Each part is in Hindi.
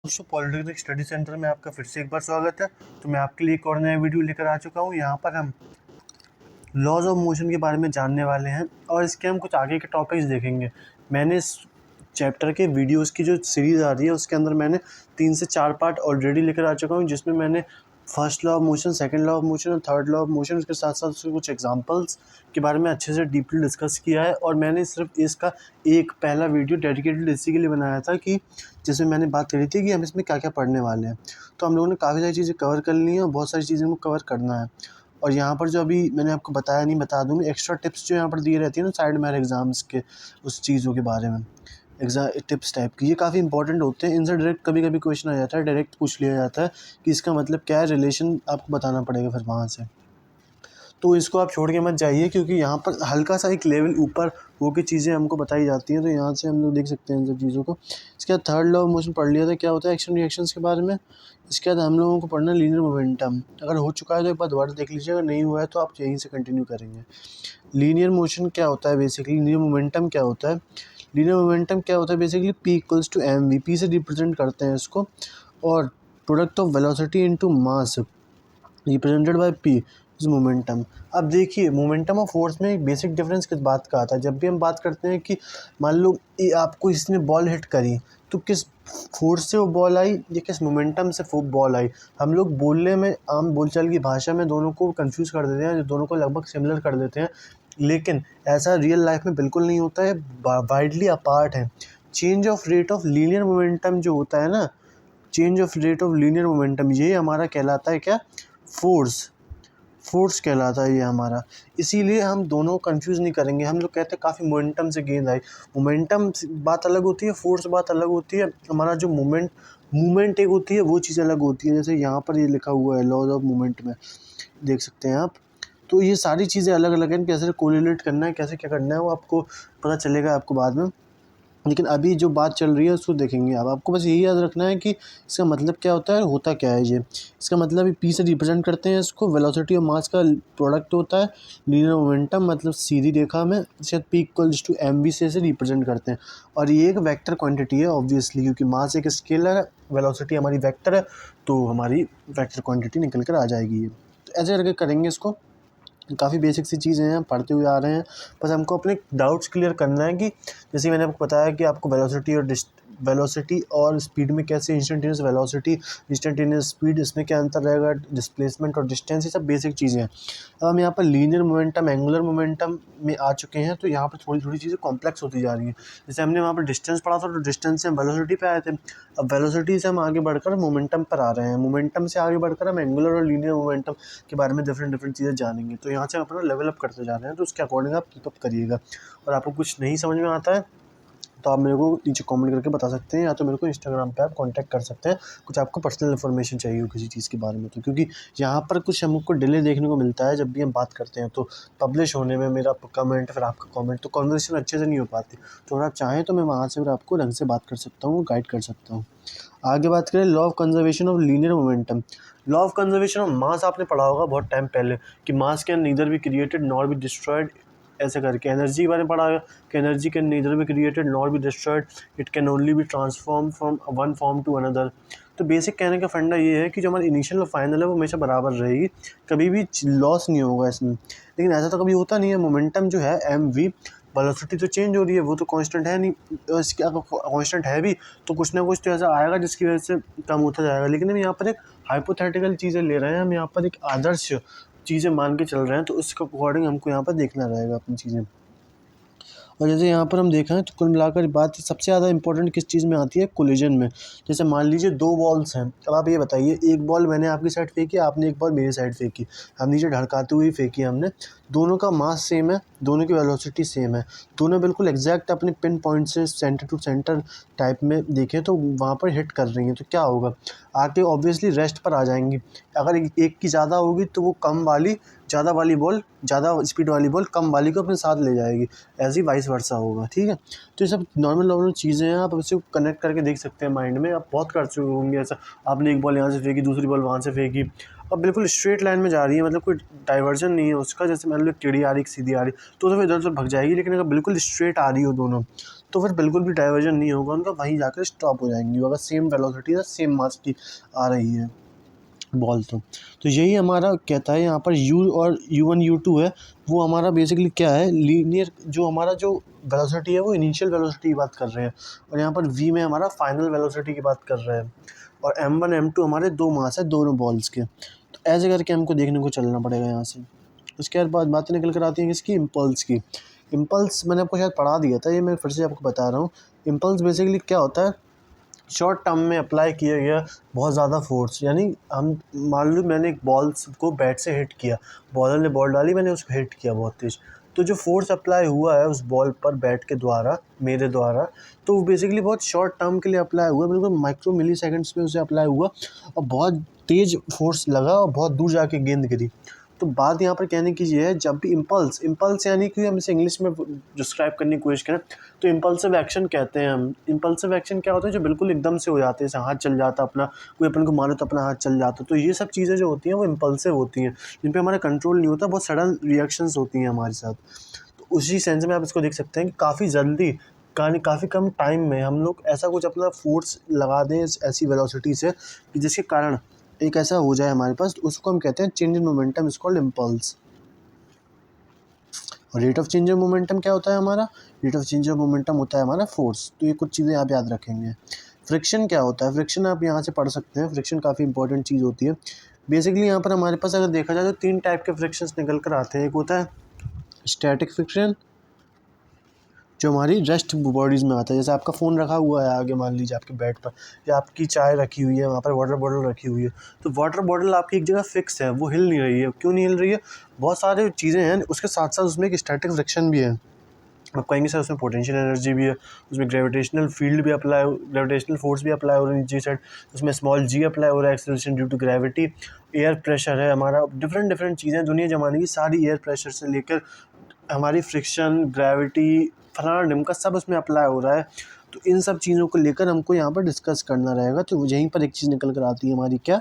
दोस्तों पॉलिटेक्निक स्टडी सेंटर में आपका फिर से एक बार स्वागत है। तो मैं आपके लिए एक और नया वीडियो लेकर आ चुका हूँ। यहाँ पर हम लॉज ऑफ मोशन के बारे में जानने वाले हैं और इसके हम कुछ आगे के टॉपिक्स देखेंगे। मैंने इस चैप्टर के वीडियोस की जो सीरीज़ आ रही है उसके अंदर मैंने 3 से 4 पार्ट ऑलरेडी लेकर आ चुका हूँ, जिसमें मैंने first law of motion, second law of motion और थर्ड लॉ ऑफ मोशन, उसके साथ साथ उसके कुछ एग्जांपल्स के बारे में अच्छे से डीपली डिस्कस किया है। और मैंने सिर्फ इसका एक पहला वीडियो डेडिकेटेड इसी के लिए बनाया था कि जिसमें मैंने बात करी थी कि हम इसमें क्या क्या पढ़ने वाले हैं। तो हम लोगों ने काफ़ी सारी चीज़ें कवर कर ली हैं और बहुत सारी चीज़ें को कवर करना है। और यहाँ पर जो अभी मैंने आपको बताया नहीं, बता दूँ, एक्स्ट्रा टिप्स जो यहाँ पर दिए रहती है ना साइड में एग्ज़ाम्स के, उस चीज़ों के बारे में एग्ज़ाम टिप्स टाइप की, ये काफ़ी इंपॉर्टेंट होते हैं। इनसे डायरेक्ट कभी कभी क्वेश्चन आ जाता है, डायरेक्ट पूछ लिया जाता है कि इसका मतलब क्या है, रिलेशन आपको बताना पड़ेगा फिर वहाँ से। तो इसको आप छोड़ के मत जाइए, क्योंकि यहाँ पर हल्का सा एक लेवल ऊपर होकर चीज़ें हमको बताई जाती हैं। तो यहाँ से हम लोग देख सकते हैं इन सब चीज़ों को। इसके बाद थर्ड लॉ ऑफ मोशन पढ़ लिया था, क्या होता है एक्शन रिएक्शंस के बारे में। इसके बाद हम लोगों को पढ़ना लीनियर मोमेंटम। अगर हो चुका है तो एक बार दोबारा देख लीजिए, अगर नहीं हुआ है तो आप यहीं से कंटिन्यू करेंगे। लीनियर मोशन क्या होता है बेसिकली, लीनियर मोमेंटम क्या होता है। लीनियर मोमेंटम क्या होता है basically, p equals to m v, p से रिप्रेजेंट करते हैं इसको, और product of velocity into mass represented by p is momentum. अब देखिए मोमेंटम और फोर्स में एक बेसिक डिफरेंस किस बात का आता है। जब भी हम बात करते हैं कि मान लो आपको इसने बॉल हिट करी, तो किस फोर्स से वो बॉल आई या किस मोमेंटम से वो बॉल आई। हम लोग बोलने में, आम बोलचाल की भाषा में दोनों को कंफ्यूज कर देते हैं, दोनों को लगभग सिमिलर कर देते हैं, लेकिन ऐसा रियल लाइफ में बिल्कुल नहीं होता है, वाइडली अपार्ट है। Change of rate of linear momentum जो होता है ना, change of rate of linear momentum, ये हमारा कहलाता है क्या, फोर्स कहलाता है ये हमारा। इसीलिए हम दोनों कंफ्यूज नहीं करेंगे। हम लोग कहते हैं काफ़ी मोमेंटम से गेंद आई, मोमेंटम बात अलग होती है, फोर्स बात अलग होती है। हमारा जो मूवमेंट एक होती है वो चीज़ अलग होती है। जैसे यहाँ पर ये लिखा हुआ है लॉज ऑफ मूवमेंट में, देख सकते हैं आप। तो ये सारी चीज़ें अलग अलग हैं, कैसे कोरिलेट करना है, कैसे क्या करना है, वो आपको पता चलेगा आपको बाद में। लेकिन अभी जो बात चल रही है उसको देखेंगे आप। आपको बस यही याद रखना है कि इसका मतलब क्या होता है, होता क्या है ये। इसका मतलब पी से रिप्रेजेंट करते हैं इसको, वेलोसिटी और मास का प्रोडक्ट होता है। लीनियर मोमेंटम मतलब सीधी रेखा में शायद p equals to m v से रिप्रेजेंट करते हैं। और ये एक वेक्टर क्वांटिटी है ऑब्वियसली, क्योंकि मास एक स्केलर है, वेलोसिटी हमारी वेक्टर है, तो हमारी वेक्टर क्वांटिटी निकल कर आ जाएगी ये। तो ऐसे करके करेंगे इसको। काफ़ी बेसिक सी चीज़ें हैं, पढ़ते हुए आ रहे हैं, बस हमको अपने डाउट्स क्लियर करना है कि जैसे मैंने आपको बताया कि आपको वेलोसिटी और स्पीड में कैसे, इंस्टेंटेनियस वेलोसिटी, इंस्टेंटेनियस स्पीड, इसमें क्या अंतर रहेगा, डिस्प्लेसमेंट और डिस्टेंस, ये सब बेसिक चीज़ें हैं। अब हम यहाँ पर लीनियर मोमेंटम, एंगुलर मोमेंटम में आ चुके हैं, तो यहाँ पर थोड़ी थोड़ी चीज़ें कॉम्प्लेक्स होती जा रही हैं। जैसे हमने वहाँ पर डिस्टेंस पढ़ा था, तो डिस्टेंस से हम वेलोसिटी पे आए थे। अब वेलोसिटी से हम आगे बढ़कर मोमेंटम पर आ रहे हैं, मोमेंटम से आगे बढ़कर हम एंगुलर और लीनियर मोमेंटम के बारे में डिफरेंट चीज़ें जानेंगे। तो यहाँ से अपना लेवल अप करते जा रहे हैं, तो उसके अकॉर्डिंग आप कीप अप करिएगा। और आपको कुछ नहीं समझ में आता है तो आप मेरे को नीचे कमेंट करके बता सकते हैं, या तो मेरे को इंस्टाग्राम पे आप कांटेक्ट कर सकते हैं, कुछ आपको पर्सनल इन्फॉर्मेशन चाहिए हो किसी चीज़ के बारे में। तो क्योंकि यहाँ पर कुछ हमको डिले देखने को मिलता है जब भी हम बात करते हैं, तो पब्लिश होने में मेरा कमेंट फिर आपका कमेंट, तो कन्वर्सेशन अच्छे से नहीं हो पाती। तो अगर आप चाहें तो मैं वहाँ से फिर आपको ढंग से बात कर सकता हूँ, गाइड कर सकता हूँ। आगे बात करें law of conservation of linear momentum. Law of conservation of mass आपने पढ़ा होगा बहुत टाइम पहले, कि mass can neither be created nor be destroyed, ऐसे करके। एनर्जी के बारे में पढ़ा है कि energy can neither be created nor be destroyed, it can only be transform from one form to another. तो बेसिक कहने का फंडा ये है कि जो हमारी इनिशियल और फाइनल है वो हमेशा बराबर रहेगी, कभी भी लॉस नहीं होगा इसमें। लेकिन ऐसा तो कभी होता नहीं है। मोमेंटम जो है एम वी, वेलोसिटी तो चेंज हो रही है, वो तो कांस्टेंट है नहीं। इसके अगर कांस्टेंट है भी तो कुछ ना कुछ तो ऐसा आएगा जिसकी वजह से कम होता जाएगा। लेकिन हम यहाँ पर एक हाइपोथेटिकल चीज़ें ले रहे हैं, हम यहाँ पर एक आदर्श चीज़ें मान के चल रहे हैं, तो उसके अकॉर्डिंग हमको यहाँ पर देखना रहेगा अपनी चीज़ें। और जैसे यहाँ पर हम देखें तो कुल मिलाकर बात सबसे ज़्यादा इंपॉर्टेंट किस चीज़ में आती है, कोलिजन में। जैसे मान लीजिए दो बॉल्स हैं, अब आप ये बताइए, एक बॉल मैंने आपकी साइड फेंकी, आपने एक बॉल मेरी साइड फेंकी, हम नीचे ढड़काते हुए फेंकी हमने, दोनों का मास सेम है, दोनों की वेलोसिटी सेम है, दोनों बिल्कुल एग्जैक्ट अपने पिन पॉइंट से सेंटर टू सेंटर टाइप में देखें तो वहाँ पर हिट कर रही हैं, तो क्या होगा, आके ऑब्वियसली रेस्ट पर आ जाएंगी। अगर एक की ज़्यादा होगी तो वो ज़्यादा वाली बॉल, ज़्यादा स्पीड वाली बॉल कम वाली को अपने साथ ले जाएगी, ऐसे ही वाइस वर्सा होगा। ठीक है, तो ये सब नॉर्मल चीज़ें हैं, आप इसे कनेक्ट करके देख सकते हैं माइंड में। आप बहुत कर चुके होंगे ऐसा, आपने एक बॉल यहाँ से फेंकी, दूसरी बॉल वहाँ से फेंकी, अब बिल्कुल स्ट्रेट लाइन में जा रही है, मतलब कोई डाइवर्जन नहीं है उसका। जैसे मान लो एक टेढ़ी आ रही, एक सीधी आ रही, तो फिर इधर उधर भग जाएगी। लेकिन अगर बिल्कुल स्ट्रेट आ रही हो दोनों, तो फिर बिल्कुल भी डाइवर्जन नहीं होगा उनका, वहीं जाकर स्टॉप हो जाएंगी अगर सेम वेलोसिटी या सेम मास की आ रही है बॉल। तो यही हमारा कहता है यहाँ पर u और u1 u2 है, वो हमारा बेसिकली क्या है, लीनियर जो हमारा जो वेलोसिटी है वो इनिशियल वेलोसिटी की बात कर रहे हैं, और यहाँ पर v में हमारा फाइनल वेलोसिटी की बात कर रहे हैं, और m1 m2 हमारे दो मास है दोनों बॉल्स के। तो ऐसे करके हमको देखने को चलना पड़ेगा यहाँ से। उसके बाद बातें निकल कर आती हैं किसकी, इम्पल्स की। इम्पल्स मैंने आपको शायद पढ़ा दिया था, ये मैं फिर से आपको बता रहा हूँ। इम्पल्स बेसिकली क्या होता है, शॉर्ट टर्म में अप्लाई किया गया बहुत ज़्यादा फोर्स, यानी हम मान लो मैंने एक बॉल को बैट से हिट किया, बॉलर ने बॉल डाली, मैंने उसको हिट किया बहुत तेज़, तो जो फोर्स अप्लाई हुआ है उस बॉल पर बैट के द्वारा, मेरे द्वारा, तो वो बेसिकली बहुत शॉर्ट टर्म के लिए अप्लाई हुआ, बिल्कुल माइक्रो मिली सेकेंड्स में उसे अप्लाई हुआ, और बहुत तेज़ फोर्स लगा और बहुत दूर जाके गेंद गिरी। तो बात यहाँ पर कहने की ये है, जब भी इम्पल्स यानी कि हम इसे इंग्लिश में डिस्क्राइब करने की कोशिश करें तो इम्पल्सिव एक्शन कहते हैं हम। इम्पल्सिव एक्शन क्या होता है, जो बिल्कुल एकदम से हो जाते हैं, जैसे हाथ चल जाता अपना, कोई अपन को मारो तो अपना हाथ चल जाता, तो ये सब चीज़ें जो होती हैं वो इम्पल्सिव होती हैं, जिन पे हमारा कंट्रोल नहीं होता, बहुत सडन रिएक्शंस होती हैं हमारे साथ। तो उसी सेंस में आप इसको देख सकते हैं कि काफ़ी जल्दी काफ़ी कम टाइम में हम लोग ऐसा कुछ अपना फोर्स लगा दें ऐसी वेलोसिटी से कि जिसके कारण एक ऐसा हो जाए हमारे पास, उसको हम कहते हैं change in momentum, is called impulse. और rate of change of momentum क्या होता है हमारा, rate of change of momentum होता है हमारा फोर्स। तो ये कुछ चीज़ें आप याद रखेंगे। फ्रिक्शन क्या होता है, फ्रिक्शन आप यहाँ से पढ़ सकते हैं, फ्रिक्शन काफ़ी इंपॉर्टेंट चीज़ होती है। बेसिकली यहाँ पर हमारे पास अगर देखा जाए तो 3 टाइप के फ्रिक्शंस निकल कर आते हैं। एक होता है स्टैटिक फ्रिक्शन, जो हमारी रेस्ट बॉडीज़ में आता है, जैसे आपका फ़ोन रखा हुआ है आगे, मान लीजिए आपके बेड पर, या आपकी चाय रखी हुई है, वहाँ पर वाटर बॉटल रखी हुई है, तो वाटर बॉटल आपकी एक जगह फिक्स है, वो हिल नहीं रही है। क्यों नहीं हिल रही है, बहुत सारे चीज़ें हैं, उसके साथ साथ उसमें एक स्टैटिक फ्रिक्शन भी है। आप कहेंगे सर उसमें पोटेंशियल एनर्जी भी है, उसमें ग्रेविटेशनल फील्ड भी अप्लाई, ग्रेविटेशनल फोर्स भी अप्लाई हो रहा है नीचे साइड, उसमें स्मॉल जी अप्लाई हो रहा है, acceleration due to gravity, air pressure है हमारा, डिफरेंट चीज़ें दुनिया जमाने की सारी, एयर प्रेशर से लेकर हमारी फ्रिक्शन, ग्रेविटी, फलाना ढिमका सब उसमें अप्लाई हो रहा है। तो इन सब चीज़ों को लेकर हमको यहाँ पर डिस्कस करना रहेगा। तो यहीं पर एक चीज़ निकल कर आती है हमारी, क्या,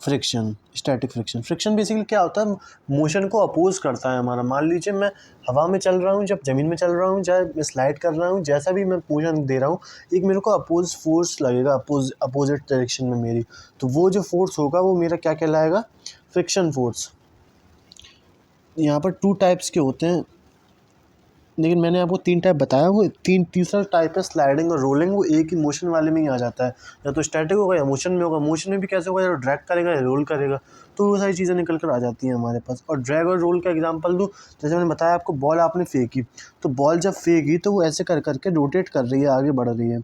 friction, static friction. Friction basically क्या होता है, मोशन को अपोज करता है हमारा। मान लीजिए मैं हवा में चल रहा हूँ, जब ज़मीन में चल रहा हूँ, चाहे मैं स्लाइड कर रहा हूँ, जैसा भी मैं मोशन दे रहा हूँ, एक मेरे को अपोज फोर्स लगेगा, अपोजिट डायरेक्शन में मेरी, तो वो जो फोर्स होगा वो मेरा क्या कहलाएगा, फ्रिक्शन फोर्स। यहाँ पर 2 टाइप्स के होते हैं, लेकिन मैंने आपको 3 टाइप बताया, वो तीसरा टाइप है स्लाइडिंग और रोलिंग, वो एक ही मोशन वाले में ही आ जाता है, या तो स्टैटिक होगा या मोशन में होगा। मोशन में भी कैसे होगा, या ड्रैग करेगा या रोल करेगा, तो वो सारी चीज़ें निकल कर आ जाती हैं हमारे पास। और ड्रैग और रोल का एग्जांपल दूँ, जैसे मैंने बताया आपको, बॉल आपने फेंकी, तो बॉल जब फेंकी तो वो ऐसे कर करके रोटेट कर रही है, आगे बढ़ रही है,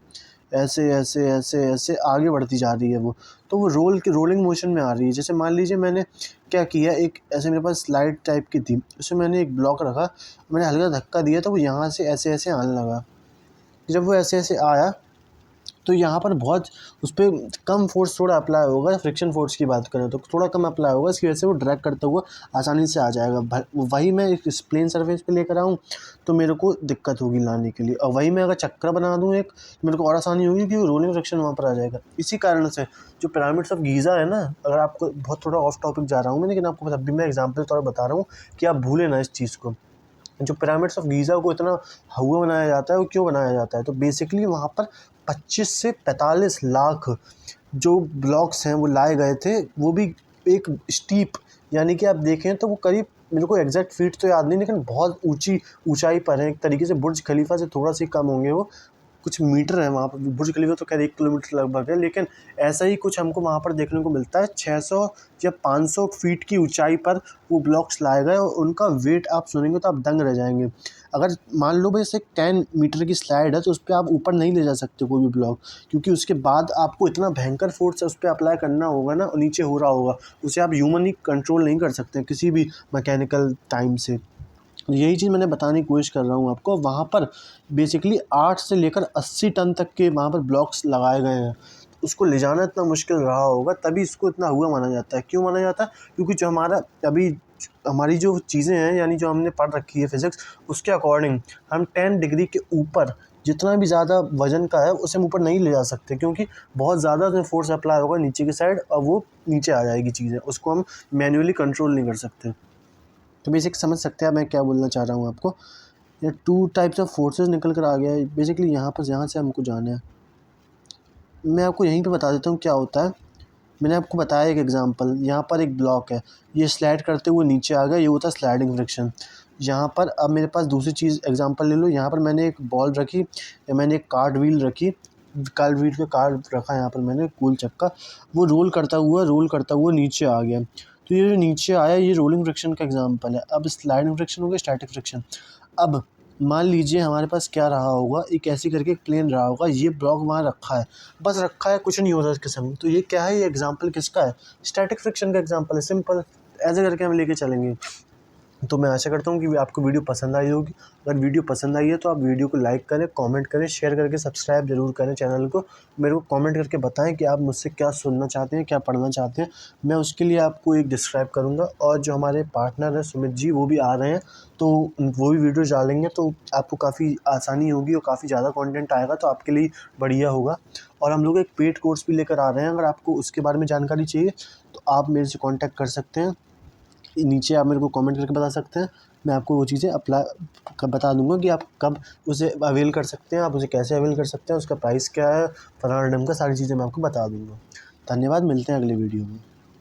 ऐसे ऐसे ऐसे ऐसे आगे बढ़ती जा रही है वो, तो वो रोलिंग मोशन में आ रही है। जैसे मान लीजिए मैंने क्या किया, एक ऐसे मेरे पास स्लाइड टाइप की थी, उसमें मैंने एक ब्लॉक रखा, मैंने हल्का धक्का दिया तो वो यहाँ से ऐसे ऐसे आने लगा। जब वो ऐसे ऐसे आया तो यहाँ पर बहुत उस पर कम फोर्स थोड़ा अप्लाई होगा, फ्रिक्शन फोर्स की बात करें तो थोड़ा कम अप्लाई होगा, इसकी वजह से वो ड्रैग करता हुआ आसानी से आ जाएगा। वही मैं एक प्लेन सरफेस पे लेकर आऊँ तो मेरे को दिक्कत होगी लाने के लिए, और वही मैं अगर चक्कर बना दूँ एक, तो मेरे को और आसानी होगी कि वो रोलिंग फ्रिक्शन वहाँ पर आ जाएगा। इसी कारण से जो पिरामिड्स ऑफ गीज़ा है ना, अगर आपको बहुत थोड़ा ऑफ टॉपिक जा रहा हूँ मैं, लेकिन आपको तब भी मैं एग्जाम्पल तौर पर बता रहा हूँ कि आप भूलें ना इस चीज़ को। जो पिरामिड्स ऑफ गीज़ा को इतना हुआ बनाया जाता है, वो क्यों बनाया जाता है, तो बेसिकली वहाँ पर 25 से 45 लाख जो ब्लॉक्स हैं वो लाए गए थे, वो भी एक स्टीप, यानी कि आप देखें तो वो करीब, मेरे को एग्जैक्ट फीट तो याद नहीं, लेकिन बहुत ऊंचाई पर है, एक तरीके से बुर्ज खलीफा से थोड़ा सी कम होंगे वो, कुछ मीटर है वहाँ पर। बुर्ज खलीफा तो खैर 1 किलोमीटर लगभग है, लेकिन ऐसा ही कुछ हमको वहाँ पर देखने को मिलता है। 600 या 500 फीट की ऊंचाई पर वो ब्लॉक्स लाए गए, और उनका वेट आप सुनेंगे तो आप दंग रह जाएंगे। अगर मान लो भाई जैसे 10 मीटर की स्लाइड है, तो उस पर आप ऊपर नहीं ले जा सकते कोई भी ब्लॉक, क्योंकि उसके बाद आपको इतना भयंकर फोर्स उस पर अप्लाई करना होगा ना, और नीचे हो रहा होगा, उसे आप ह्यूमनली कंट्रोल नहीं कर सकते किसी भी मैकेनिकल टाइम से। यही चीज़ मैंने बताने की कोशिश कर रहा हूँ आपको। वहाँ पर बेसिकली 8 से लेकर 80 टन तक के वहाँ पर ब्लॉक्स लगाए गए हैं। उसको ले जाना इतना मुश्किल रहा होगा, तभी इसको इतना हुआ माना जाता है। क्यों माना जाता है, क्योंकि जो हमारा अभी हमारी जो चीज़ें हैं, यानी जो हमने पढ़ रखी है फिज़िक्स, उसके अकॉर्डिंग हम 10 डिग्री के ऊपर जितना भी ज़्यादा वजन का है उसे हम ऊपर नहीं ले जा सकते, क्योंकि बहुत ज़्यादा उसमें फोर्स अप्लाई होगा नीचे की साइड, और वो नीचे आ जाएगी चीज़ें, उसको हम मैन्युअली कंट्रोल नहीं कर सकते। तो बेसिक समझ सकते हैं मैं क्या बोलना चाह रहा हूँ आपको। या 2 टाइप्स ऑफ फोर्सेस निकल कर आ गया है। बेसिकली यहाँ से हमको जाना है। मैं आपको यहीं पे बता देता हूँ क्या होता है। मैंने आपको बताया एक एग्जांपल, यहाँ पर एक ब्लॉक है, ये स्लाइड करते हुए नीचे आ गया, ये होता है स्लाइडिंग फ्रिक्शन। यहाँ पर अब मेरे पास दूसरी चीज़ एग्जांपल ले लो, यहाँ पर मैंने एक बॉल रखी या मैंने एक कार्ड व्हील रखी, कार्ड व्हील पे कार्ड रखा, यहाँ पर मैंने गोल चक्का, वो रोल करता हुआ नीचे आ गया। तो ये जो नीचे आया ये रोलिंग फ्रिक्शन का एग्जाम्पल है। अब स्लाइडिंग फ्रिक्शन हो गया स्टैटिक फ्रिक्शन। अब मान लीजिए हमारे पास क्या रहा होगा, एक ऐसी करके एक प्लेन रहा होगा, ये ब्लॉक वहाँ रखा है, बस रखा है, कुछ नहीं हो रहा इसके संग। तो ये क्या है, ये एग्जांपल किसका है, स्टैटिक फ्रिक्शन का एग्जांपल है। सिंपल ऐसे करके हम लेके चलेंगे। तो मैं आशा करता हूँ कि आपको वीडियो पसंद आई होगी। अगर वीडियो पसंद आई है तो आप वीडियो को लाइक करें, कमेंट करें, शेयर करके सब्सक्राइब ज़रूर करें चैनल को। मेरे को कमेंट करके बताएं कि आप मुझसे क्या सुनना चाहते हैं, क्या पढ़ना चाहते हैं। मैं उसके लिए आपको एक डिस्क्राइब करूँगा। और जो हमारे पार्टनर हैं सुमित जी, वो भी आ रहे हैं, तो वो भी वीडियो डालेंगे, तो आपको काफ़ी आसानी होगी और काफ़ी ज़्यादा कंटेंट आएगा, तो आपके लिए बढ़िया होगा। और हम लोग एक पेड कोर्स भी लेकर आ रहे हैं। अगर आपको उसके बारे में जानकारी चाहिए तो आप मेरे से कॉन्टैक्ट कर सकते हैं। नीचे आप मेरे को कमेंट करके बता सकते हैं, मैं आपको वो चीज़ें बता दूंगा कि आप कब उसे अवेल कर सकते हैं, आप उसे कैसे अवेल कर सकते हैं, उसका प्राइस क्या है, फलाना ढंग का सारी चीज़ें मैं आपको बता दूंगा। धन्यवाद, मिलते हैं अगले वीडियो में।